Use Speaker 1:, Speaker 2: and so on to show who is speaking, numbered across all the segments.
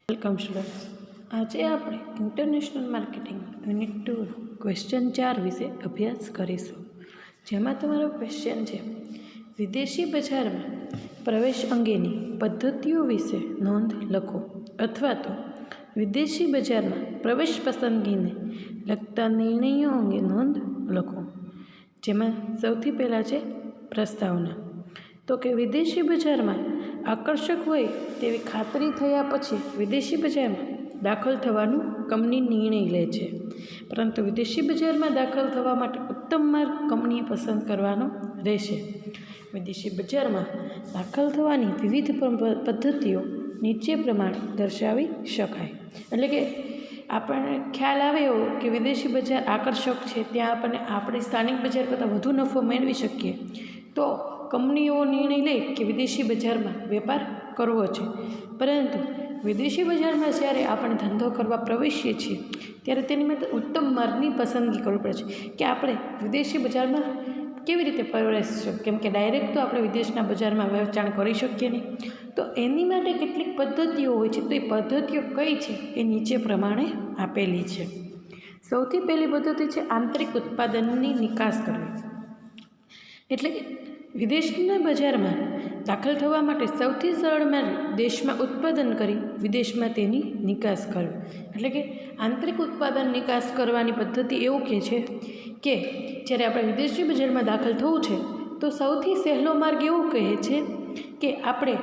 Speaker 1: Welcome students. આજે આપણે international marketing unit 2 question 4 વિશે અભ્યાસ કરીશું, જેમાં તમારો ક્વેશ્ચન છે વિદેશી બજારમાં પ્રવેશ અંગેની પદ્ધતિઓ વિશે નોંધ લખો, અથવા તો વિદેશી બજારમાં પ્રવેશ પસંદગીને લગતા નિર્ણયો અંગે નોંધ લખો। જેમાં સૌથી પહેલાં છે પ્રસ્તાવના। તો કે વિદેશી બજારમાં આકર્ષક હોય તેવી ખાતરી થયા પછી વિદેશી બજારમાં દાખલ થવાનું કંપની નિર્ણય લે છે, પરંતુ વિદેશી બજારમાં દાખલ થવા માટે ઉત્તમ માર્ગ કંપનીએ પસંદ કરવાનો રહેશે। વિદેશી બજારમાં દાખલ થવાની વિવિધ પદ્ધતિઓ નીચે પ્રમાણે દર્શાવી શકાય। એટલે કે આપણને ખ્યાલ આવે એવો કે વિદેશી બજાર આકર્ષક છે, ત્યાં આપણને આપણી સ્થાનિક બજાર કરતાં વધુ નફો મેળવી શકીએ, તો કંપનીઓ નિર્ણય લે કે વિદેશી બજારમાં વેપાર કરવો છે। પરંતુ વિદેશી બજારમાં જ્યારે આપણે ધંધો કરવા પ્રવેશીએ છીએ ત્યારે તેની માટે ઉત્તમ માર્ગની પસંદગી કરવી પડે છે કે આપણે વિદેશી બજારમાં કેવી રીતે પ્રવેશીશું, કેમ કે ડાયરેક્ટ તો આપણે વિદેશના બજારમાં વેચાણ કરી શકીએ નહીં। તો એની માટે કેટલીક પદ્ધતિઓ હોય છે, તો એ પદ્ધતિઓ કઈ છે એ નીચે પ્રમાણે આપેલી છે। સૌથી પહેલી પદ્ધતિ છે આંતરિક ઉત્પાદનની નિકાસ કરવી। એટલે કે વિદેશના બજારમાં દાખલ થવા માટે સૌથી સરળ માર્ગ દેશમાં ઉત્પાદન કરી વિદેશમાં તેની નિકાસ કરવી। એટલે કે આંતરિક ઉત્પાદન નિકાસ કરવાની પદ્ધતિ એવું કહે છે કે જ્યારે આપણે વિદેશી બજારમાં દાખલ થવું છે તો સૌથી સહેલો માર્ગ એવું કહે છે કે આપણે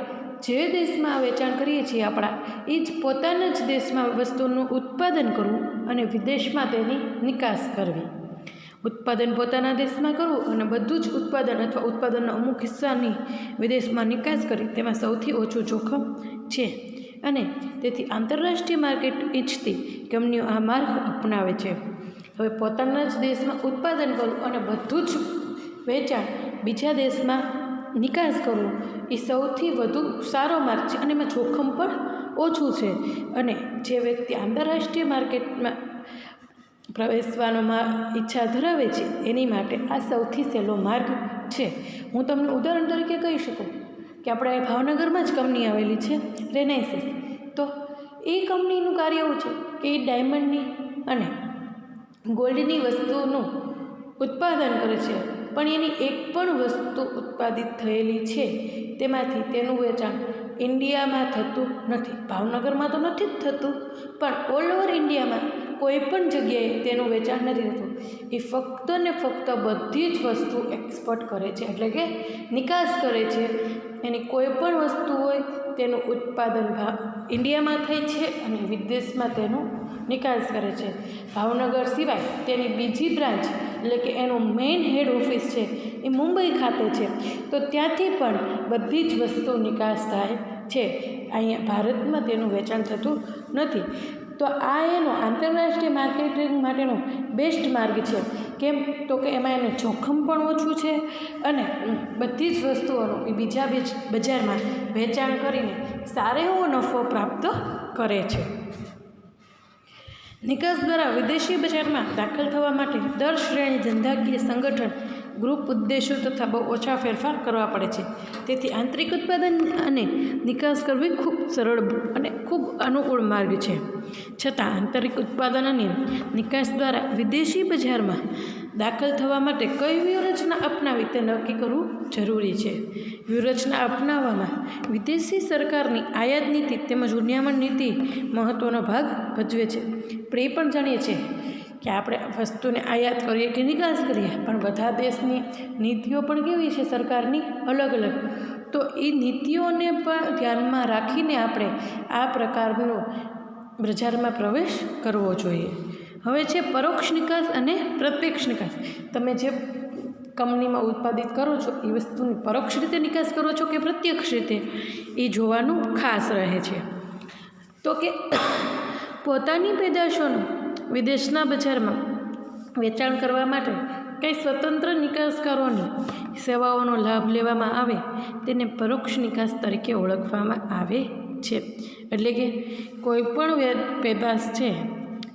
Speaker 1: જે દેશમાં વેચાણ કરીએ છીએ આપણા એ જ પોતાના જ દેશમાં વસ્તુનું ઉત્પાદન કરવું અને વિદેશમાં તેની નિકાસ કરવી। ઉત્પાદન પોતાના દેશમાં કરવું અને બધું જ ઉત્પાદન અથવા ઉત્પાદનના અમુક હિસ્સાની વિદેશમાં નિકાસ કરી તેમાં સૌથી ઓછું જોખમ છે, અને તેથી આંતરરાષ્ટ્રીય માર્કેટ ઈચ્છતી કંપનીઓ આ માર્ગ અપનાવે છે। હવે પોતાના જ દેશમાં ઉત્પાદન કરવું અને બધું જ વેચાણ બીજા દેશમાં નિકાસ કરવું એ સૌથી વધુ સારો માર્ગ છે, અને એમાં જોખમ પણ ઓછું છે। અને જે વ્યક્તિ આંતરરાષ્ટ્રીય માર્કેટમાં પ્રવેશવાનો ઈચ્છા ધરાવે છે એની માટે આ સૌથી સહેલો માર્ગ છે। હું તમને ઉદાહરણ તરીકે કહી શકું કે આપણે ભાવનગરમાં જ કંપની આવેલી છે રેનેસિસ। તો એ કંપનીનું કાર્ય એવું છે કે એ ડાયમંડની અને ગોલ્ડની વસ્તુઓનું ઉત્પાદન કરે છે, પણ એની એક પણ વસ્તુ ઉત્પાદિત થયેલી છે તેમાંથી તેનું વેચાણ ઇન્ડિયામાં થતું નથી। ભાવનગરમાં તો નથી જ થતું, પણ ઓલ ઓવર ઇન્ડિયામાં કોઈ પણ જગ્યાએ તેનું વેચાણ નથી થતું। એ ફક્ત ને ફક્ત બધી જ વસ્તુ એક્સપોર્ટ કરે છે, એટલે કે નિકાસ કરે છે। એની કોઈ પણ વસ્તુ હોય તેનું ઉત્પાદન ઇન્ડિયામાં થાય છે અને વિદેશમાં તેનું નિકાસ કરે છે। ભાવનગર સિવાય તેની બીજી બ્રાન્ચ એટલે કે એનું મેઇન હેડ ઓફિસ છે એ મુંબઈ ખાતે છે, તો ત્યાંથી પણ બધી જ વસ્તુ નિકાસ થાય છે। અહીંયા ભારતમાં તેનું વેચાણ થતું નથી। તો આ એનો આંતરરાષ્ટ્રીય માર્કેટિંગ માટેનો બેસ્ટ માર્ગ છે। કેમ તો કે એમાં એનું જોખમ પણ ઓછું છે અને બધી જ વસ્તુઓનું એ બીજા બજારમાં વેચાણ કરીને સારો એવો નફો પ્રાપ્ત કરે છે। નિકાસ દ્વારા વિદેશી બજારમાં દાખલ થવા માટે દર શ્રેણી ધંધાકીય સંગઠન ગ્રુપ ઉદ્દેશો તથા બહુ ઓછા ફેરફાર કરવા પડે છે। તેથી આંતરિક ઉત્પાદન અને નિકાસ કરવી ખૂબ સરળ અને ખૂબ અનુકૂળ માર્ગ છે। છતાં આંતરિક ઉત્પાદન અને નિકાસ દ્વારા વિદેશી બજારમાં દાખલ થવા માટે કઈ વ્યૂહરચના અપનાવી તે નક્કી કરવું જરૂરી છે। વ્યૂહરચના અપનાવવામાં વિદેશી સરકારની આયાત નીતિ તેમજ નિયામન નીતિ મહત્ત્વનો ભાગ ભજવે છે। આપણે એ પણ જાણીએ છીએ કે આપણે વસ્તુને આયાત કરીએ કે નિકાસ કરીએ, પણ બધા દેશની નીતિઓ પણ કેવી છે સરકારની અલગ અલગ, તો એ નીતિઓને પણ ધ્યાનમાં રાખીને આપણે આ પ્રકારનો બજારમાં પ્રવેશ કરવો જોઈએ। હવે છે પરોક્ષ નિકાસ અને પ્રત્યક્ષ નિકાસ। તમે જે કંપનીમાં ઉત્પાદિત કરો છો એ વસ્તુની પરોક્ષ રીતે નિકાસ કરો છો કે પ્રત્યક્ષ રીતે, એ જોવાનું ખાસ રહે છે। તો કે પોતાની પેદાશોનું વિદેશના બજારમાં વેચાણ કરવા માટે કંઈ સ્વતંત્ર નિકાસકારોની સેવાઓનો લાભ લેવામાં આવે તેને પરોક્ષ નિકાસ તરીકે ઓળખવામાં આવે છે। એટલે કે કોઈ પણ પેદાશ છે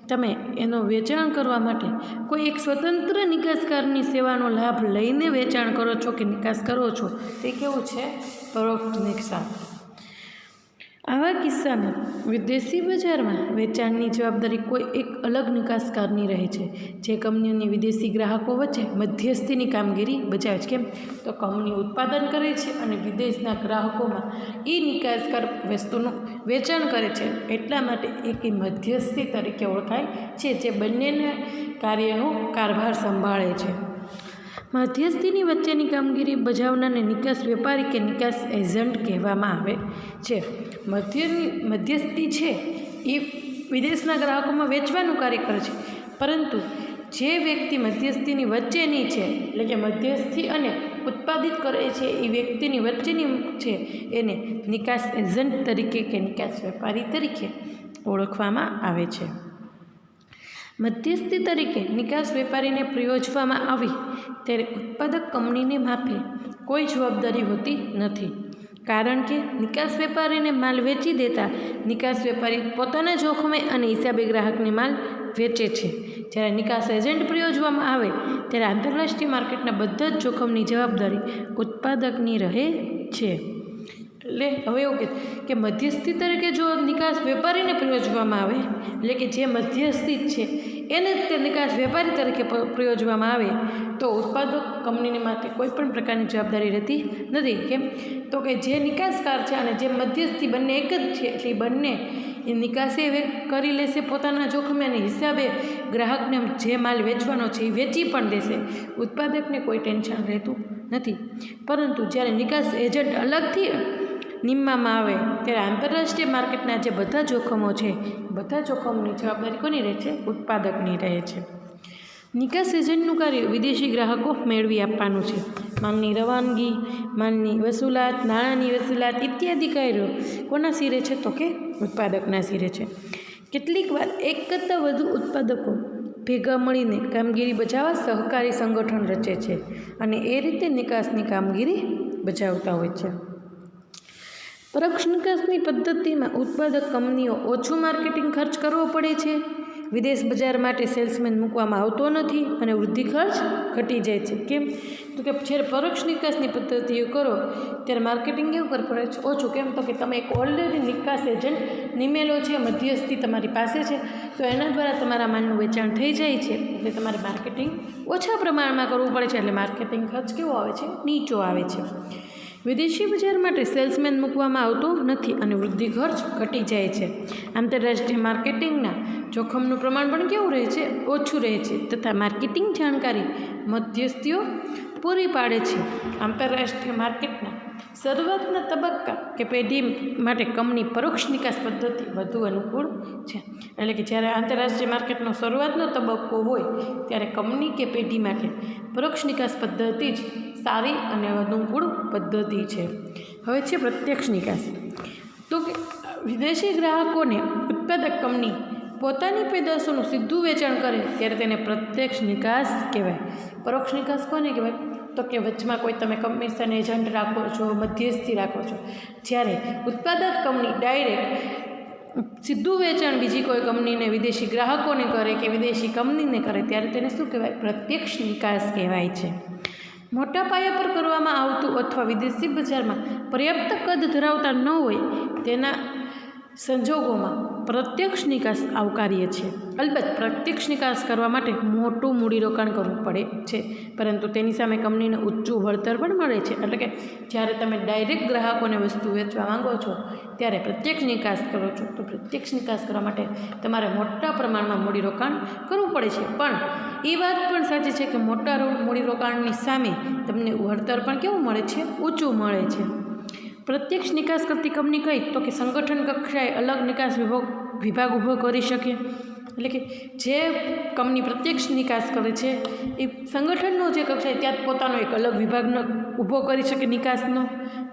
Speaker 1: તમે એનું વેચાણ કરવા માટે કોઈ એક સ્વતંત્ર નિકાસકારની સેવાનો લાભ લઈને વેચાણ કરો છો કે નિકાસ કરો છો તે કેવું છે? પરોક્ષ નિકાસ। આવા કિસ્સામાં વિદેશી બજારમાં વેચાણની જવાબદારી કોઈ એક અલગ નિકાસકારની રહે છે, જે કંપનીઓની વિદેશી ગ્રાહકો વચ્ચે મધ્યસ્થીની કામગીરી બજાવે છે. કેમ તો કંપની ઉત્પાદન કરે છે અને વિદેશના ગ્રાહકોમાં એ નિકાસકાર વસ્તુનું વેચાણ કરે છે, એટલા માટે એક મધ્યસ્થી તરીકે ઓળખાય છે, જે બંનેના કાર્યનો કારભાર સંભાળે છે. મધ્યસ્થીની વચ્ચેની કામગીરી બજાવનારને નિકાસ વેપારી કે નિકાસ એજન્ટ કહેવામાં આવે છે. મધ્યસ્થી છે એ વિદેશના ગ્રાહકોમાં વેચવાનું કાર્ય કરે છે, પરંતુ જે વ્યક્તિ મધ્યસ્થીની વચ્ચેની છે, એટલે કે મધ્યસ્થી અને ઉત્પાદિત કરે છે એ વ્યક્તિની વચ્ચેની છે, એને નિકાસ એજન્ટ તરીકે કે નિકાસ વેપારી તરીકે ઓળખવામાં આવે છે. મધ્યસ્થી તરીકે નિકાસ વેપારીને પ્રયોજવામાં આવી ત્યારે ઉત્પાદક કંપનીને માથે કોઈ જવાબદારી હોતી નથી, કારણ કે નિકાસ વેપારીને માલ વેચી દેતા નિકાસ વેપારી પોતાના જોખમે અને હિસાબે ગ્રાહકને માલ વેચે છે. જ્યારે નિકાસ એજન્ટ પ્રયોજવામાં આવે ત્યારે આંતરરાષ્ટ્રીય માર્કેટના બધા જ જોખમની જવાબદારી ઉત્પાદકની રહે છે. એટલે હવે એવું કે મધ્યસ્થી તરીકે જો નિકાસ વેપારીને પ્રયોજવામાં આવે, એટલે કે જે મધ્યસ્થી છે એને જ તે નિકાસ વેપારી તરીકે પ્રયોજવામાં આવે તો ઉત્પાદક કંપનીને માટે કોઈ પણ પ્રકારની જવાબદારી રહેતી નથી. કેમ તો કે જે નિકાસકાર છે અને જે મધ્યસ્થી બંને એક જ છે, એટલે બંને એ નિકાસે કરી લેશે પોતાના જોખમે અને હિસાબે ગ્રાહકને જે માલ વેચવાનો છે એ વેચી પણ દેશે. ઉત્પાદકને કોઈ ટેન્શન રહેતું નથી. પરંતુ જ્યારે નિકાસ એજન્ટ અલગથી નિમવામાં આવે ત્યારે આંતરરાષ્ટ્રીય માર્કેટના જે બધા જોખમો છે, બધા જોખમની જવાબદારી કોની રહે છે? ઉત્પાદકની રહે છે. નિકાસ એજન્ટનું કાર્ય વિદેશી ગ્રાહકો મેળવી આપવાનું છે. માલની રવાનગી, માલની વસૂલાત, નાણાંની વસૂલાત ઇત્યાદિ કાર્યો કોના સિરે છે? તો કે ઉત્પાદકના સિરે છે. કેટલીક વાર એક કરતાં વધુ ઉત્પાદકો ભેગા મળીને કામગીરી બજાવવા સહકારી સંગઠન રચે છે અને એ રીતે નિકાસની કામગીરી બજાવતા હોય છે. પરોક્ષ નિકાસની પદ્ધતિમાં ઉત્પાદક કંપનીઓ ઓછું માર્કેટિંગ ખર્ચ કરવો પડે છે, વિદેશ બજાર માટે સેલ્સમેન મૂકવામાં આવતો નથી અને વૃદ્ધિ ખર્ચ ઘટી જાય છે. કેમ તો કે જ્યારે પરોક્ષ નિકાસની પદ્ધતિઓ કરો ત્યારે માર્કેટિંગ કેવું કરવું પડે છે? ઓછું. કેમ તો કે તમે એક ઓલરેડી નિકાસ એજન્ટ નિમેલો છે, મધ્યસ્થી તમારી પાસે છે, તો એના દ્વારા તમારા માલનું વેચાણ થઈ જાય છે, એટલે તમારે માર્કેટિંગ ઓછા પ્રમાણમાં કરવું પડે છે, એટલે માર્કેટિંગ ખર્ચ કેવો આવે છે? નીચો આવે છે. વિદેશી બજાર માટે સેલ્સમેન મૂકવામાં આવતો નથી અને વૃદ્ધિ ખર્ચ ઘટી જાય છે. આંતરરાષ્ટ્રીય માર્કેટિંગના જોખમનું પ્રમાણ પણ કેવું રહે છે? ઓછું રહે છે, તથા માર્કેટિંગ જાણકારી મધ્યસ્થીઓ પૂરી પાડે છે. આંતરરાષ્ટ્રીય માર્કેટના શરૂઆતના તબક્કા કે પેઢી માટે કંપની પરોક્ષ નિકાસ પદ્ધતિ વધુ અનુકૂળ છે. એટલે કે જ્યારે આંતરરાષ્ટ્રીય માર્કેટનો શરૂઆતનો તબક્કો હોય ત્યારે કંપની કે પેઢી માટે પરોક્ષ નિકાસ પદ્ધતિ જ સારી અને અનુકૂળ પદ્ધતિ છે. હવે છે પ્રત્યક્ષ નિકાસ. તો કે વિદેશી ગ્રાહકોને ઉત્પાદક કંપની પોતાની પેદાશોનું સીધું વેચાણ કરે ત્યારે તેને પ્રત્યક્ષ નિકાસ કહેવાય. પરોક્ષ નિકાસ કોને કહેવાય? તો કે વચમાં કોઈ તમે કમિશન એજન્ટ રાખો છો, મધ્યસ્થી રાખો છો. જ્યારે ઉત્પાદક કંપની ડાયરેક્ટ સીધું વેચાણ બીજી કોઈ કંપનીને વિદેશી ગ્રાહકોને કરે કે વિદેશી કંપનીને કરે ત્યારે તેને શું કહેવાય? પ્રત્યક્ષ નિકાસ કહેવાય છે. મોટા પાયા પર કરવામાં આવતું અથવા વિદેશી બજારમાં પર્યાપ્ત કદ ધરાવતા ન હોય તેના સંજોગોમાં પ્રત્યક્ષ નિકાસ આવકાર્ય છે. અલબત્ત પ્રત્યક્ષ નિકાસ કરવા માટે મોટું મૂડીરોકાણ કરવું પડે છે, પરંતુ તેની સામે કંપનીને ઊંચું વળતર પણ મળે છે. એટલે કે જ્યારે તમે ડાયરેક્ટ ગ્રાહકોને વસ્તુ વેચવા માંગો છો ત્યારે પ્રત્યક્ષ નિકાસ કરો છો, તો પ્રત્યક્ષ નિકાસ કરવા માટે તમારે મોટા પ્રમાણમાં મૂડીરોકાણ કરવું પડે છે. પણ એ વાત પણ સાચી છે કે મોટા મૂડીરોકાણની સામે તમને વળતર પણ કેવું મળે છે? ઊંચું મળે છે. પ્રત્યક્ષ નિકાસ કરતી કંપની કઈ? તો કે સંગઠન કક્ષાએ અલગ નિકાસ વિભાગ ઊભો કરી શકે. એટલે કે જે કંપની પ્રત્યક્ષ નિકાસ કરે છે એ સંગઠનનો જે કક્ષાએ ત્યાં પોતાનો એક અલગ વિભાગનો ઊભો કરી શકે નિકાસનો.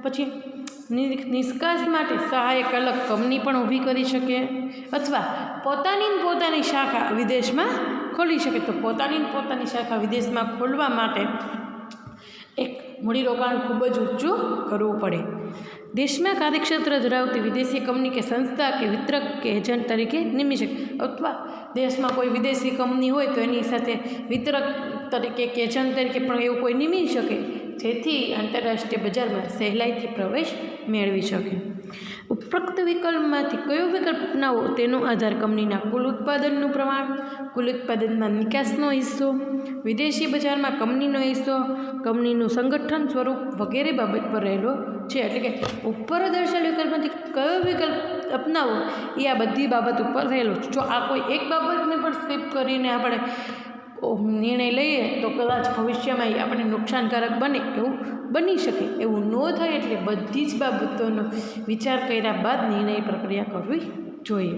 Speaker 1: પછી નિષ્કાસ માટે સહાયક અલગ કંપની પણ ઊભી કરી શકે, અથવા પોતાની શાખા વિદેશમાં ખોલી શકે. તો પોતાની શાખા વિદેશમાં ખોલવા માટે એક મૂડીરોકાણ ખૂબ જ ઊંચું કરવું પડે. દેશમાં કાર્યક્ષેત્ર ધરાવતી વિદેશી કંપની કે સંસ્થા કે વિતરક કે એજન્ટ તરીકે નિમી શકે, અથવા દેશમાં કોઈ વિદેશી કંપની હોય તો એની સાથે વિતરક તરીકે કે એજન્ટ તરીકે પણ એવું કોઈ નિમી શકે, જેથી આંતરરાષ્ટ્રીય બજારમાં સહેલાઈથી પ્રવેશ મેળવી શકે. ઉપરોક્ત વિકલ્પમાંથી કયો વિકલ્પ અપનાવો તેનો આધાર કંપનીના કુલ ઉત્પાદનનું પ્રમાણ, કુલ ઉત્પાદનમાં નિકાસનો હિસ્સો, વિદેશી બજારમાં કંપનીનો હિસ્સો, કંપનીનું સંગઠન સ્વરૂપ વગેરે બાબત પર રહેલો છે. એટલે કે ઉપર દર્શાવેલ વિકલ્પમાંથી કયો વિકલ્પ અપનાવો એ આ બધી બાબત ઉપર રહેલો છે. જો આ કોઈ એક બાબતને પણ સ્કીપ કરીને આપણે નિર્ણય લઈએ તો કદાચ ભવિષ્યમાં એ આપણને નુકસાનકારક બને એવું બની શકે. એવું ન થાય એટલે બધી જ બાબતોનો વિચાર કર્યા બાદ નિર્ણય પ્રક્રિયા કરવી જોઈએ.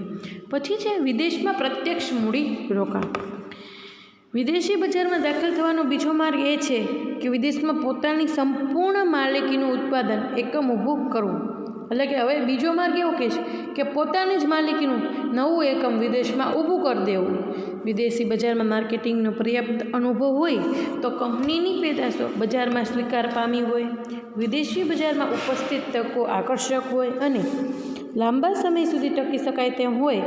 Speaker 1: પછી છે વિદેશમાં પ્રત્યક્ષ મૂડી રોકાણ. વિદેશી બજારમાં દાખલ થવાનો બીજો માર્ગ એ છે કે વિદેશમાં પોતાની સંપૂર્ણ માલિકીનું ઉત્પાદન એકમ ઊભું કરવું. એટલે કે હવે બીજો માર્ગ એવો કહે છે કે પોતાની જ માલિકીનું નવું એકમ વિદેશમાં ઊભું કરી દેવું. વિદેશી બજારમાં માર્કેટિંગનો પર્યાપ્ત અનુભવ હોય તો કંપનીની પેદાશો બજારમાં સ્વીકાર પામી હોય, વિદેશી બજારમાં ઉપસ્થિત તકો આકર્ષક હોય અને લાંબા સમય સુધી ટકી શકાય તેમ હોય,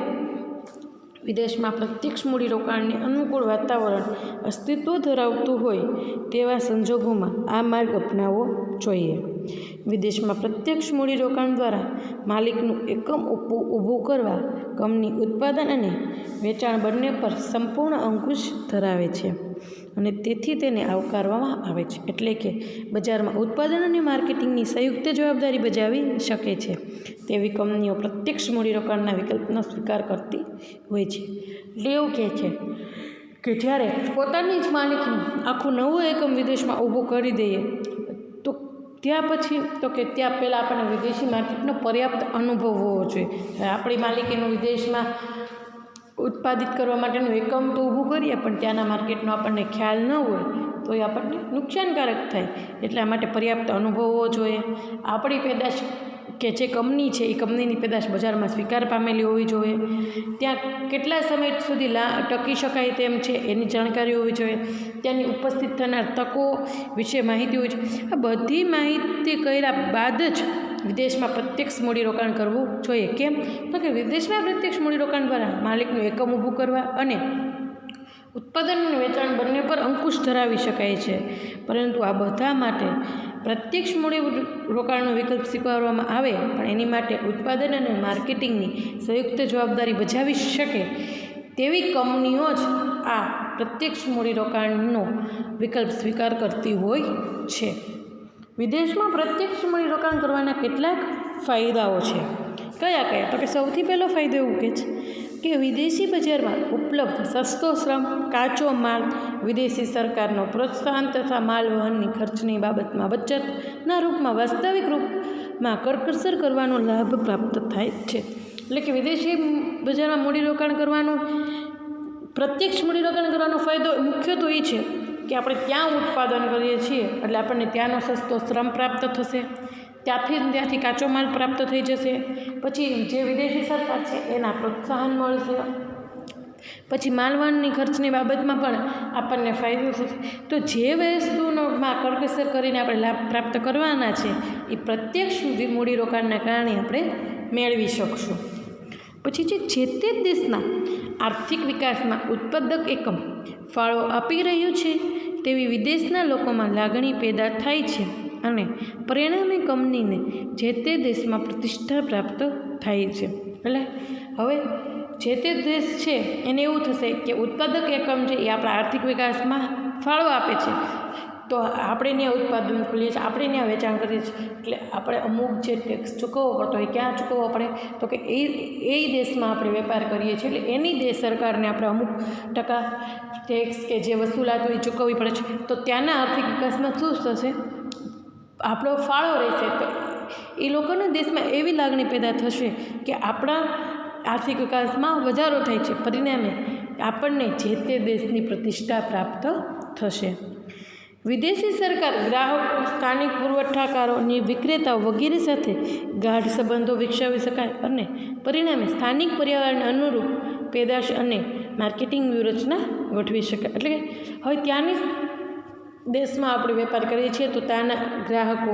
Speaker 1: વિદેશમાં પ્રત્યક્ષ મૂડીરોકાણને અનુકૂળ વાતાવરણ અસ્તિત્વ ધરાવતું હોય તેવા સંજોગોમાં આ માર્ગ અપનાવવો જોઈએ. વિદેશમાં પ્રત્યક્ષ મૂડીરોકાણ દ્વારા માલિકનું એકમ ઊભું કરવા કંપની ઉત્પાદન અને વેચાણ બંને પર સંપૂર્ણ અંકુશ ધરાવે છે અને તેથી તેને આવકારવામાં આવે છે. એટલે કે બજારમાં ઉત્પાદન અને માર્કેટિંગની સંયુક્ત જવાબદારી બજાવી શકે છે તેવી કંપનીઓ પ્રત્યક્ષ મૂડીરોકાણના વિકલ્પનો સ્વીકાર કરતી હોય છે. એટલે એવું કહે છે કે જ્યારે પોતાની જ માલિકનું આખું નવું એકમ વિદેશમાં ઊભું કરી દઈએ તો ત્યાં પછી તો કે ત્યાં પહેલાં આપણને વિદેશી માર્કેટનો પર્યાપ્ત અનુભવ હોવો જોઈએ. આપણી માલિકીનું વિદેશમાં ઉત્પાદિત કરવા માટેનું એકમ તો ઊભું કરીએ પણ ત્યાંના માર્કેટનો આપણને ખ્યાલ ન હોય તો એ આપણને નુકસાનકારક થાય. એટલા માટે પર્યાપ્ત અનુભવ હોવો જોઈએ. આપણી પેદાશ કે જે કંપની છે એ કંપનીની પેદાશ બજારમાં સ્વીકાર પામેલી હોવી જોઈએ. ત્યાં કેટલા સમય સુધી ટકી શકાય તેમ છે એની જાણકારી હોવી જોઈએ. ત્યાંની ઉપસ્થિત થનાર તકો વિશે માહિતી હોવી જોઈએ. આ બધી માહિતી કર્યા બાદ જ વિદેશમાં પ્રત્યક્ષ મૂડીરોકાણ કરવું જોઈએ. કેમ તો કે વિદેશમાં પ્રત્યક્ષ મૂડીરોકાણ દ્વારા માલિકનું એકમ ઊભું કરવા અને ઉત્પાદન અને વેચાણ બંને પર અંકુશ ધરાવી શકાય છે. પરંતુ આ બધા માટે પ્રત્યક્ષ મૂડીરોકાણનો વિકલ્પ સ્વીકારવામાં આવે પણ એની માટે ઉત્પાદન અને માર્કેટિંગની સંયુક્ત જવાબદારી બજાવી શકે તેવી કંપનીઓ જ આ પ્રત્યક્ષ મૂડીરોકાણનો વિકલ્પ સ્વીકાર કરતી હોય છે. વિદેશમાં પ્રત્યક્ષ મૂડીરોકાણ કરવાના કેટલાક ફાયદાઓ છે. કયા કયા? તો કે સૌથી પહેલો ફાયદો એવું કે છે કે વિદેશી બજારમાં ઉપલબ્ધ સસ્તો શ્રમ, કાચો માલ, વિદેશી સરકારનો પ્રોત્સાહન તથા માલ વહનની ખર્ચની બાબતમાં બચતના રૂપમાં વાસ્તવિક રૂપમાં કરકસર કરવાનો લાભ પ્રાપ્ત થાય છે. એટલે કે વિદેશી બજારમાં મૂડીરોકાણ કરવાનો પ્રત્યક્ષ મૂડીરોકાણ કરવાનો ફાયદો મુખ્ય તો એ છે કે આપણે ત્યાં ઉત્પાદન કરીએ છીએ એટલે આપણને ત્યાંનો સસ્તો શ્રમ પ્રાપ્ત થશે, ત્યાંથી કાચો માલ પ્રાપ્ત થઈ જશે, પછી જે વિદેશી સરકાર છે એના પ્રોત્સાહન મળશે, પછી માલવહનની ખર્ચની બાબતમાં પણ આપણને ફાયદો થશે. તો જે વસ્તુમાં કરકસર કરીને આપણે લાભ પ્રાપ્ત કરવાના છે એ પ્રત્યક્ષ મૂડીરોકાણના કારણે આપણે મેળવી શકશું. પછી જે તે દેશના આર્થિક વિકાસમાં ઉત્પાદક એકમ ફાળો આપી રહ્યું છે તેવી વિદેશના લોકોમાં લાગણી પેદા થાય છે અને પરિણામે કંપનીને જે તે દેશમાં પ્રતિષ્ઠા પ્રાપ્ત થાય છે. એટલે હવે જે તે દેશ છે એને એવું થશે કે ઉત્પાદક એકમ છે એ આપણા આર્થિક વિકાસમાં ફાળો આપે છે તો આપણે ત્યાં ઉત્પાદન ખોલીએ છીએ, આપણે ત્યાં વેચાણ કરીએ છીએ એટલે આપણે અમુક જે ટેક્સ ચૂકવવો પડતો હોય ક્યાં ચૂકવવો પડે તો કે એ દેશમાં આપણે વેપાર કરીએ છીએ એટલે એની દેશ સરકારને આપણે અમુક ટકા ટેક્સ કે જે વસૂલાત હોય એ ચૂકવવી પડે છે. તો ત્યાંના આર્થિક વિકાસમાં શું થશે? આપણો ફાળો રહેશે. તો એ લોકોના દેશમાં એવી લાગણી પેદા થશે કે આપણા આર્થિક વિકાસમાં વધારો થાય છે, પરિણામે આપણને જે તે દેશની પ્રતિષ્ઠા પ્રાપ્ત થશે. વિદેશી સરકાર ગ્રાહકો, સ્થાનિક પુરવઠાકારોની વિક્રેતાઓ વગેરે સાથે ગાઢ સંબંધો વિકસાવી શકાય અને પરિણામે સ્થાનિક પર્યાવરણને અનુરૂપ પેદાશ અને માર્કેટિંગ વ્યૂહરચના ગોઠવી શકાય. એટલે કે હવે ત્યાંની દેશમાં આપણે વેપાર કરીએ છીએ તો ત્યાંના ગ્રાહકો,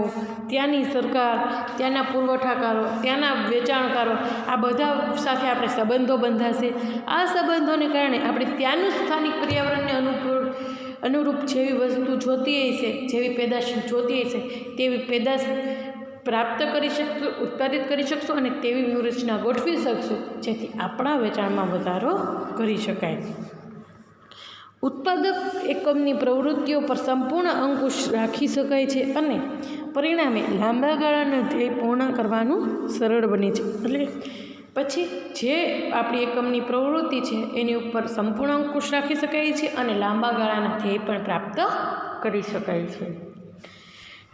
Speaker 1: ત્યાંની સરકાર, ત્યાંના પુરવઠાકારો, ત્યાંના વેચાણકારો આ બધા સાથે આપણે સંબંધો બંધાશે. આ સંબંધોને કારણે આપણે ત્યાંનું સ્થાનિક પર્યાવરણને અનુરૂપ જેવી વસ્તુ જોતી હશે, જેવી પેદાશ જોતી હશે તેવી પેદાશ પ્રાપ્ત કરી શકશો, ઉત્પાદિત કરી શકશો અને તેવી વ્યૂહરચના ગોઠવી શકશો જેથી આપણા વેચાણમાં વધારો કરી શકાય. ઉત્પાદક એકમની પ્રવૃત્તિઓ પર સંપૂર્ણ અંકુશ રાખી શકાય છે અને પરિણામે લાંબા ગાળાનું ધ્યેય પૂર્ણ કરવાનું સરળ બને છે. એટલે પછી જે આપણી એકમની પ્રવૃત્તિ છે એની ઉપર સંપૂર્ણ અંકુશ રાખી શકાય છે અને લાંબા ગાળાના ધ્યેય પણ પ્રાપ્ત કરી શકાય છે.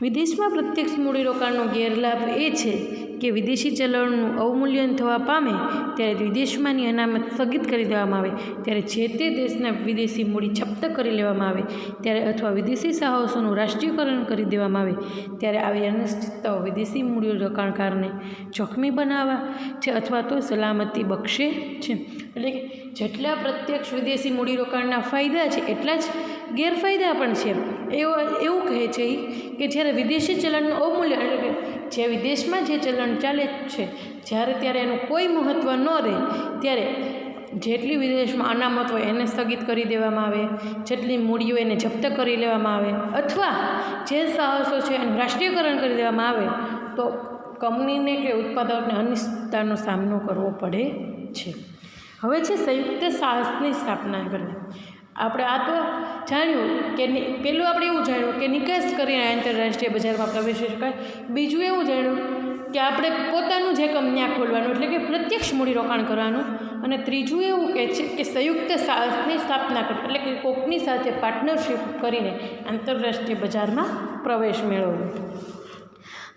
Speaker 1: વિદેશમાં પ્રત્યક્ષ મૂડીરોકાણનો ગેરલાભ એ છે કે વિદેશી ચલણનું અવમૂલ્યન થવા પામે ત્યારે વિદેશમાંની અનામત સ્થગિત કરી દેવામાં આવે, ત્યારે જે તે દેશના વિદેશી મૂડી જપ્ત કરી લેવામાં આવે ત્યારે અથવા વિદેશી સાહસોનું રાષ્ટ્રીયકરણ કરી દેવામાં આવે ત્યારે આવી અનિશ્ચિતતાઓ વિદેશી મૂડીરોકાણકારને જોખમી બનાવવા છે અથવા તો સલામતી બક્ષે છે. એટલે કે જેટલા પ્રત્યક્ષ વિદેશી મૂડીરોકાણના ફાયદા છે એટલા જ ગેરફાયદા પણ છે. એવું કહે છે કે જ્યારે વિદેશી ચલણનું અવમૂલ્યન એટલે કે જે વિદેશમાં જે ચલણ ચાલે છે ત્યારે એનું કોઈ મહત્ત્વ ન રહે ત્યારે જેટલી વિદેશમાં અનામત હોય એને સ્થગિત કરી દેવામાં આવે, જેટલી મૂડીઓ એને જપ્ત કરી લેવામાં આવે અથવા જે સાહસો છે એનું રાષ્ટ્રીયકરણ કરી દેવામાં આવે તો કંપનીને કે ઉત્પાદકને અનિશ્ચિતતાનો સામનો કરવો પડે છે. હવે છે સંયુક્ત સાહસની સ્થાપના કરવી. આપણે આ તો જાણ્યું કે પહેલું આપણે એવું જાણ્યું કે નિકાસ કરીને આંતરરાષ્ટ્રીય બજારમાં પ્રવેશી શકાય. બીજું એવું જાણ્યું કે આપણે પોતાનું જે કંપની ખોલવાનું એટલે કે પ્રત્યક્ષ મૂડીરોકાણ કરવાનું. અને ત્રીજું એવું કહે છે કે સંયુક્ત સાહસની સ્થાપના કરવી એટલે કે કોકની સાથે પાર્ટનરશિપ કરીને આંતરરાષ્ટ્રીય બજારમાં પ્રવેશ મેળવવો.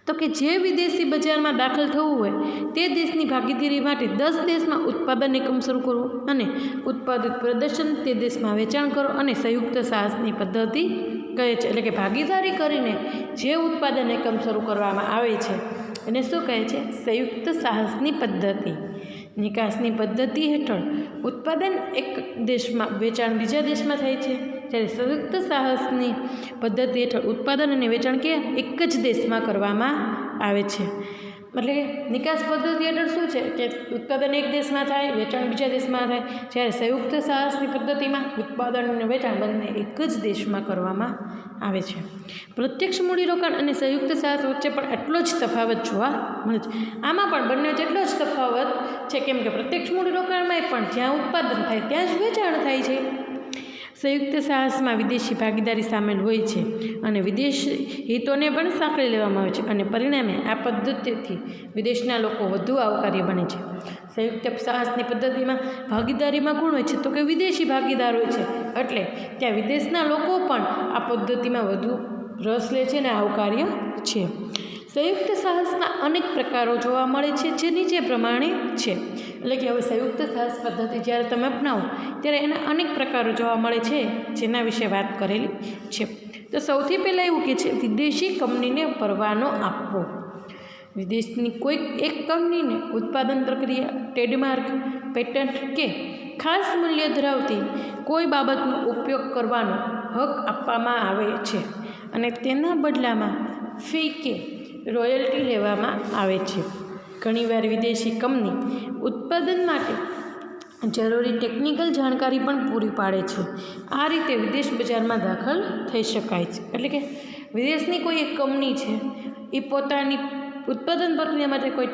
Speaker 1: તો કે જે વિદેશી બજારમાં દાખલ થવું હોય તે દેશની ભાગીદારી માટે 10 દેશમાં ઉત્પાદન એકમ શરૂ કરવો અને ઉત્પાદિત પ્રદર્શન તે દેશમાં વેચાણ કરો અને સંયુક્ત સાહસની પદ્ધતિ કહે છે. એટલે કે ભાગીદારી કરીને જે ઉત્પાદન એકમ શરૂ કરવામાં આવે છે એને શું કહે છે? સંયુક્ત સાહસની પદ્ધતિ. નિકાસની પદ્ધતિ હેઠળ ઉત્પાદન એક દેશમાં વેચાણ બીજા દેશમાં થાય છે, જ્યારે સંયુક્ત સાહસની પદ્ધતિ હેઠળ ઉત્પાદન અને વેચાણ કે એક જ દેશમાં કરવામાં આવે છે. એટલે કે નિકાસ પદ્ધતિ હેઠળ શું છે કે ઉત્પાદન એક દેશમાં થાય, વેચાણ બીજા દેશમાં થાય, જ્યારે સંયુક્ત સાહસની પદ્ધતિમાં ઉત્પાદન અને વેચાણ બંને એક જ દેશમાં કરવામાં આવે છે. પ્રત્યક્ષ મૂડીરોકાણ અને સંયુક્ત સાહસ વચ્ચે પણ એટલો જ તફાવત જોવા મળે છે. આમાં પણ બંને જેટલો જ તફાવત છે, કેમ કે પ્રત્યક્ષ મૂડીરોકાણમાં પણ જ્યાં ઉત્પાદન થાય ત્યાં જ વેચાણ થાય છે. સંયુક્ત સાહસમાં વિદેશી ભાગીદારી સામેલ હોય છે અને વિદેશી હિતોને પણ સાંકળી લેવામાં આવે છે અને પરિણામે આ પદ્ધતિથી વિદેશના લોકો વધુ આવકાર્ય બને છે. સંયુક્ત સાહસની પદ્ધતિમાં ભાગીદારીમાં કોણ હોય છે? તો કે વિદેશી ભાગીદાર હોય છે. એટલે ત્યાં વિદેશના લોકો પણ આ પદ્ધતિમાં વધુ રસ લે છે અને આવકાર્ય છે. સંયુક્ત સાહસના અનેક પ્રકારો જોવા મળે છે જે નીચે પ્રમાણે છે. એટલે કે હવે સંયુક્ત સાહસ પદ્ધતિ જ્યારે તમે અપનાવો ત્યારે એના અનેક પ્રકારો જોવા મળે છે જેના વિશે વાત કરેલી છે. તો સૌથી પહેલાં એવું કે છે વિદેશી કંપનીને પરવાનો આપવો. વિદેશની કોઈક એક કંપનીને ઉત્પાદન પ્રક્રિયા, ટ્રેડમાર્ક, પેટન્ટ કે ખાસ મૂલ્ય ધરાવતી કોઈ બાબતનો ઉપયોગ કરવાનો હક આપવામાં આવે છે અને તેના બદલામાં ફી કે રોયલ્ટી લેવામાં આવે છે. ઘણીવાર વિદેશી કંપની ઉત્પાદન માટે જરૂરી ટેકનિકલ જાણકારી પણ પૂરી પાડે છે. આ રીતે વિદેશ બજારમાં દાખલ થઈ શકાય છે. એટલે કે વિદેશની કોઈ એક કંપની છે એ પોતાની ઉત્પાદન પ્રક્રિયા માટે કોઈ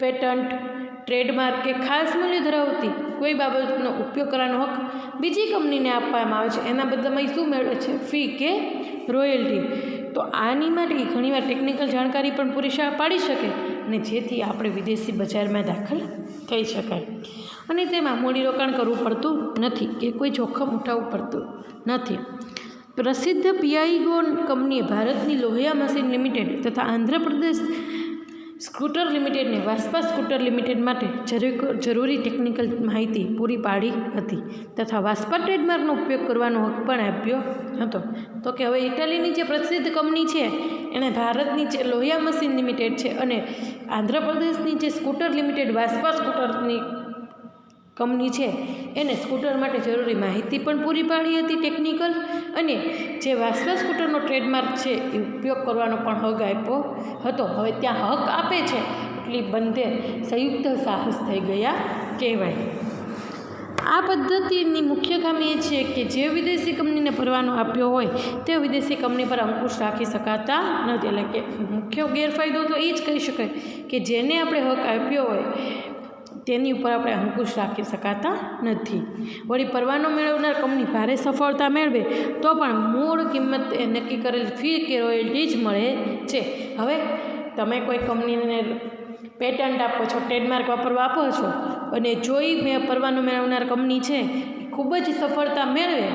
Speaker 1: પેટન્ટ, ટ્રેડમાર્ક કે ખાસ મૂલ્ય ધરાવતી કોઈ બાબતનો ઉપયોગ કરવાનો હક બીજી કંપનીને આપવામાં આવે છે. એના બદલામાં શું મેળવે છે? ફી કે રોયલ્ટી. તો આની માટે ઘણીવાર ટેકનિકલ જાણકારી પણ પૂરી પાડી શકે અને જેથી આપણે વિદેશી બજારમાં દાખલ થઈ શકાય અને તેમાં મૂડીરોકાણ કરવું પડતું નથી કે કોઈ જોખમ ઉઠાવવું પડતું નથી. પ્રસિદ્ધ પીઆઈગો કંપનીએ ભારતની લોહિયા મશીન લિમિટેડ તથા આંધ્રપ્રદેશ સ્કૂટર લિમિટેડને વાસ્પા સ્કૂટર લિમિટેડ માટે જરૂરી ટેકનિકલ માહિતી પૂરી પાડી હતી તથા વાસ્પા ટ્રેડમાર્કનો ઉપયોગ કરવાનો હક પણ આપ્યો હતો. તો કે હવે ઇટાલીની જે પ્રસિદ્ધ કંપની છે એણે ભારતની જે લોહિયા મશીન લિમિટેડ છે અને આંધ્રપ્રદેશની જે સ્કૂટર લિમિટેડ વાસ્પા સ્કૂટરની કંપની છે એને સ્કૂટર માટે જરૂરી માહિતી પણ પૂરી પાડી હતી ટેકનિકલ, અને જે વાસ્પા સ્કૂટરનો ટ્રેડમાર્ક છે એ ઉપયોગ કરવાનો પણ હક આપ્યો હતો. હવે ત્યાં હક આપે છે એટલે બંને સંયુક્ત સાહસ થઈ ગયા કહેવાય. આ પદ્ધતિની મુખ્ય ખામી એ છે કે જે વિદેશી કંપનીને પરવાનો આપ્યો હોય તે વિદેશી કંપની પર અંકુશ રાખી શકાતા નથી. એટલે કે મુખ્ય ગેરફાયદો તો એ જ કહી શકાય કે જેને આપણે હક આપ્યો હોય તેની ઉપર આપણે અંકુશ રાખી શકાતા નથી. વળી પરવાનો મેળવનાર કંપની ભારે સફળતા મેળવે તો પણ મૂળ કિંમત એ નક્કી કરેલી ફી કે રોયલ્ટી જ મળે છે. હવે તમે કોઈ કંપનીને પેટન્ટ આપો છો, ટ્રેડમાર્ક વાપરવા આપો છો અને જોઈ પરવાનો મેળવનાર કંપની છે ખૂબ જ સફળતા મેળવે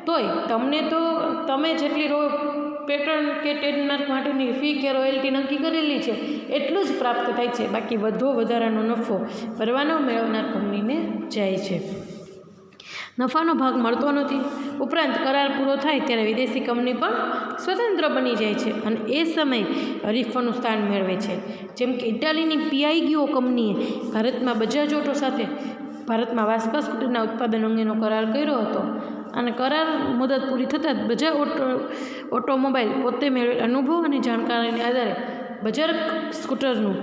Speaker 1: તોય તમને તો તમે જેટલી પેટન્ટ કે ટ્રેડમાર્ક માટેની ફી કે રોયલ્ટી નક્કી કરેલી છે એટલું જ પ્રાપ્ત થાય છે. બાકી વધારાનો નફો પરવાનો મેળવનાર કંપનીને જાય છે. નફાનો ભાગ મળતો નથી. ઉપરાંત કરાર પૂરો થાય ત્યારે વિદેશી કંપની પણ સ્વતંત્ર બની જાય છે અને એ સમયે હરીફોનું સ્થાન મેળવે છે. જેમ કે ઇટાલીની પીઆઈગીઓ કંપનીએ ભારતમાં બજાજ ઓટો સાથે ભારતમાં વાસ્પા સ્કૂટરના ઉત્પાદન અંગેનો કરાર કર્યો હતો અને કરાર મુદત પૂરી થતાં જ બજાજ ઓટોમોબાઈલ પોતે મેળવેલ અનુભવ અને જાણકારીને આધારે બજાજ સ્કૂટરનું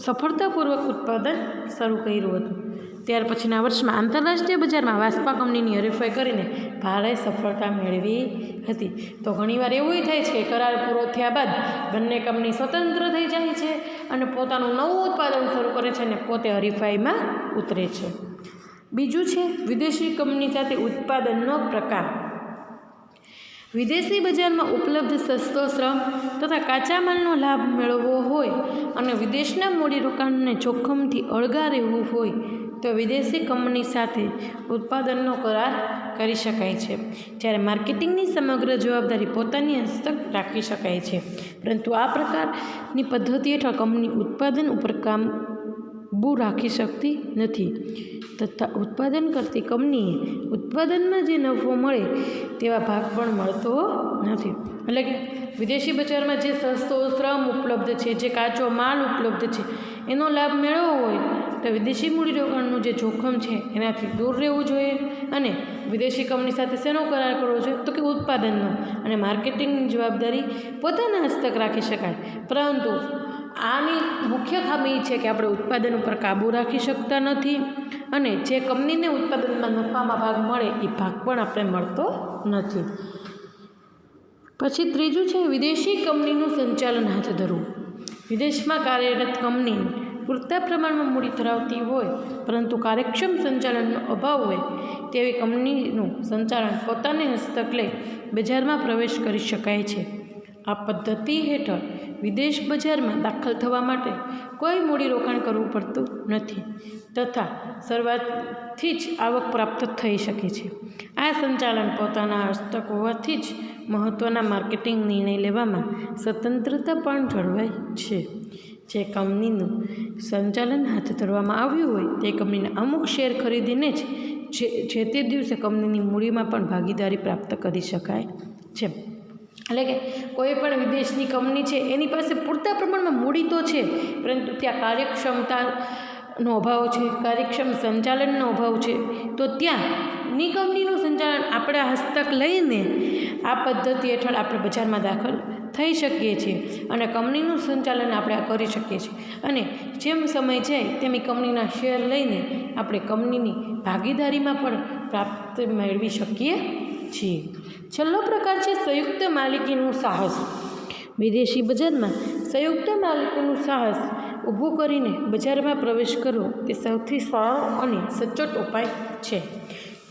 Speaker 1: સફળતાપૂર્વક ઉત્પાદન શરૂ કર્યું હતું. ત્યાર પછીના વર્ષમાં આંતરરાષ્ટ્રીય બજારમાં વાસ્પા કંપનીની હરીફાઈ કરીને ભારે સફળતા મેળવી હતી. તો ઘણીવાર એવું થાય છે કે કરાર પૂરો થયા બાદ બંને કંપની સ્વતંત્ર થઈ જાય છે અને પોતાનું નવું ઉત્પાદન શરૂ કરે છે અને પોતે હરીફાઈમાં ઉતરે છે. બીજું છે વિદેશી કંપની સાથે ઉત્પાદનનો પ્રકાર. વિદેશી બજારમાં ઉપલબ્ધ સસ્તો શ્રમ તથા કાચા માલનો લાભ મેળવવો હોય અને વિદેશના મૂડીરોકાણને જોખમથી અળગા રહેવું હોય તો વિદેશી કંપની સાથે ઉત્પાદનનો કરાર કરી શકાય છે. જ્યારે માર્કેટિંગની સમગ્ર જવાબદારી પોતાની હસ્તક રાખી શકાય છે. પરંતુ આ પ્રકારની પદ્ધતિ હેઠળ કંપની ઉત્પાદન ઉપર કાબૂ રાખી શકતી નથી તથા ઉત્પાદન કરતી કંપનીએ ઉત્પાદનમાં જે નફો મળે તેવા ભાગ પણ મળતો નથી. એટલે કે વિદેશી બજારમાં જે સસ્તો શ્રમ ઉપલબ્ધ છે, જે કાચો માલ ઉપલબ્ધ છે એનો લાભ મેળવવો હોય તો વિદેશી મૂડીરોકાણનું જે જોખમ છે એનાથી દૂર રહેવું જોઈએ અને વિદેશી કંપની સાથે શેનો કરાર કરવો જોઈએ તો કે ઉત્પાદનનો અને માર્કેટિંગની જવાબદારી પોતાના હસ્તક રાખી શકાય. પરંતુ આની મુખ્ય ખામી છે કે આપણે ઉત્પાદન ઉપર કાબૂ રાખી શકતા નથી અને જે કંપનીને ઉત્પાદનમાં નફામાં ભાગ મળે એ ભાગ પણ આપણે મળતો નથી. પછી ત્રીજું છે વિદેશી કંપનીનું સંચાલન હાથ ધરવું. વિદેશમાં કાર્યરત કંપની પૂરતા પ્રમાણમાં મૂડી ધરાવતી હોય પરંતુ કાર્યક્ષમ સંચાલનનો અભાવ હોય તેવી કંપનીનું સંચાલન પોતાને હસ્તક લઈ બજારમાં પ્રવેશ કરી શકાય છે. આ પદ્ધતિ હેઠળ વિદેશ બજારમાં દાખલ થવા માટે કોઈ મૂડીરોકાણ કરવું પડતું નથી તથા શરૂઆતથી જ આવક પ્રાપ્ત થઈ શકે છે. આ સંચાલન પોતાના હસ્તક હોવાથી જ મહત્ત્વના માર્કેટિંગ નિર્ણય લેવામાં સ્વતંત્રતા પણ જળવાય છે. જે કંપનીનું સંચાલન હાથ ધરવામાં આવ્યું હોય તે કંપનીના અમુક શેર ખરીદીને જ જે તે દિવસે કંપનીની મૂડીમાં પણ ભાગીદારી પ્રાપ્ત કરી શકાય છે. એટલે કે કોઈ પણ વિદેશની કંપની છે એની પાસે પૂરતા પ્રમાણમાં મૂડી તો છે પરંતુ ત્યાં કાર્યક્ષમતાનો અભાવ છે, કાર્યક્ષમ સંચાલનનો અભાવ છે. તો ત્યાંની કંપનીનું સંચાલન આપણા હસ્તક લઈને આ પદ્ધતિ હેઠળ આપણે બજારમાં દાખલ થઈ શકીએ છીએ અને કંપનીનું સંચાલન આપણે કરી શકીએ છીએ અને જેમ સમય જાય તેમ કંપનીના શેર લઈને આપણે કંપનીની ભાગીદારીમાં પણ પ્રાપ્ત મેળવી શકીએ છીએ. છેલ્લો પ્રકાર છે સંયુક્ત માલિકીનું સાહસ. વિદેશી બજારમાં સંયુક્ત માલિકીનું સાહસ ઊભું કરીને બજારમાં પ્રવેશ કરવો તે સૌથી સરળ અને સચોટ ઉપાય છે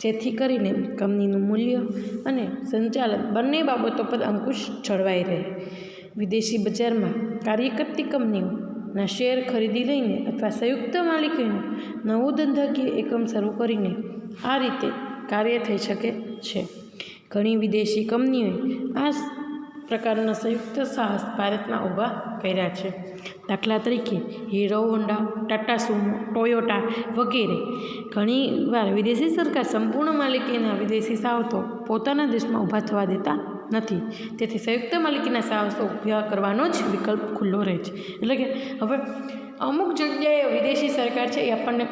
Speaker 1: જેથી કરીને કંપનીનું મૂલ્ય અને સંચાલન બંને બાબતો પર અંકુશ જળવાઈ રહે. વિદેશી બજારમાં કાર્ય કરતી કંપનીઓના શેર ખરીદી લઈને અથવા સંયુક્ત માલિકીનું નવું ધંધાકીય એકમ શરૂ કરીને આ રીતે કાર્ય થઈ શકે છે. ઘણી વિદેશી કંપનીઓએ આ પ્રકારના સંયુક્ત સાહસ ભારતમાં ઊભા કર્યા છે. દાખલા તરીકે હીરો હોન્ડા, ટાટા સુમો, ટોયોટા વગેરે. ઘણીવાર વિદેશી સરકાર સંપૂર્ણ માલિકીના વિદેશી સાહસો પોતાના દેશમાં ઊભા થવા દેતા નથી. તેથી સંયુક્ત માલિકીના સાહસો ઊભા કરવાનો જ વિકલ્પ ખુલ્લો રહે છે. એટલે કે હવે અમુક જગ્યાએ વિદેશી સરકાર છે એ આપણને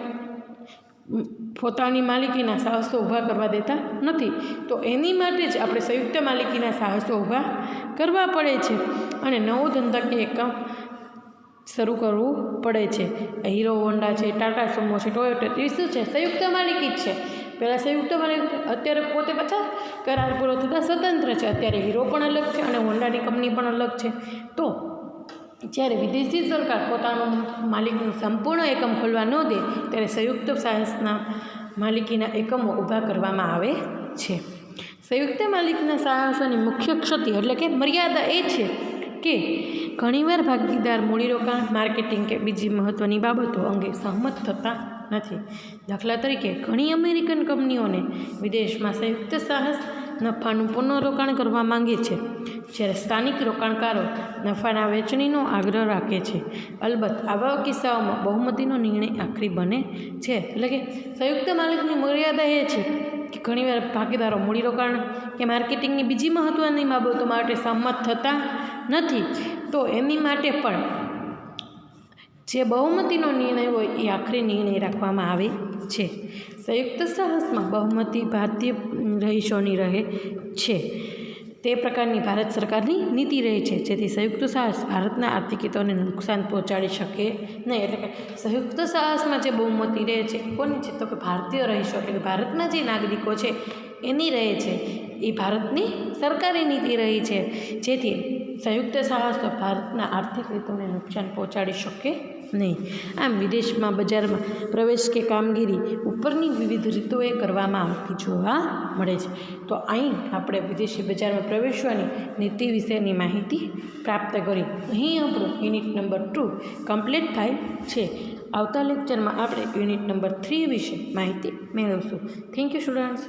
Speaker 1: પોતાની માલિકીના સાહસો ઊભા કરવા દેતા નથી. તો એની માટે જ આપણે સંયુક્ત માલિકીના સાહસો ઊભા કરવા પડે છે અને નવું ધંધાકીય એકમ શરૂ કરવું પડે છે. હીરો હોન્ડા છે, ટાટા સુમો છે, ટોયોટા એ શું છે? સંયુક્ત માલિકી જ છે. પહેલાં સંયુક્ત માલિકી, અત્યારે પોતે પાછા કરાર પૂરો થતાં સ્વતંત્ર છે. અત્યારે હીરો પણ અલગ છે અને હોન્ડાની કંપની પણ અલગ છે. તો જ્યારે વિદેશી સરકાર પોતાનું માલિકીનું સંપૂર્ણ એકમ ખોલવા ન દે ત્યારે સંયુક્ત સાહસના માલિકીના એકમો ઊભા કરવામાં આવે છે. સંયુક્ત માલિકીના સાહસોની મુખ્ય ક્ષતિ એટલે કે મર્યાદા એ છે કે ઘણીવાર ભાગીદાર મૂડીરોકાણ, માર્કેટિંગ કે બીજી મહત્ત્વની બાબતો અંગે સહમત થતા નથી. દાખલા તરીકે ઘણી અમેરિકન કંપનીઓને વિદેશમાં સંયુક્ત સાહસ નફાનું પુનઃરોકાણ કરવા માંગે છે, જ્યારે સ્થાનિક રોકાણકારો નફાના વહેંચણીનો આગ્રહ રાખે છે. અલબત્ત આવા કિસ્સાઓમાં બહુમતીનો નિર્ણય આખરી બને છે. એટલે કે સંયુક્ત માલિકની મર્યાદા એ છે કે ઘણીવાર ભાગીદારો મૂડીરોકાણ કે માર્કેટિંગની બીજી મહત્ત્વની બાબતો માટે સહમત થતા નથી. તો એની માટે પણ જે બહુમતીનો નિર્ણય હોય એ આખરી નિર્ણય રાખવામાં આવે છે. સંયુક્ત સાહસમાં બહુમતી ભારતીય રહીશોની રહે છે. તે પ્રકારની ભારત સરકારની નીતિ રહે છે, જેથી સંયુક્ત સાહસ ભારતના આર્થિક હિતોને નુકસાન પહોંચાડી શકે નહીં. એટલે કે સંયુક્ત સાહસમાં જે બહુમતી રહે છે એ કોની છે? તો કે ભારતીય રહીશો એટલે કે ભારતના જે નાગરિકો છે એની રહે છે. એ ભારતની સરકારી નીતિ રહી છે, જેથી સંયુક્ત સાહસ ભારતના આર્થિક હિતોને નુકસાન પહોંચાડી શકે નહીં. આમ વિદેશમાં બજારમાં પ્રવેશ કે કામગીરી ઉપરની વિવિધ રીતોએ કરવામાં આવતી જોવા મળે છે. તો અહીં આપણે વિદેશી બજારમાં પ્રવેશવાની નીતિ વિશેની માહિતી પ્રાપ્ત કરી. અહીં આપણું યુનિટ નંબર 2 કમ્પ્લીટ થાય છે. આવતા લેક્ચરમાં આપણે યુનિટ નંબર 3 વિશે માહિતી મેળવશું. Thank you students.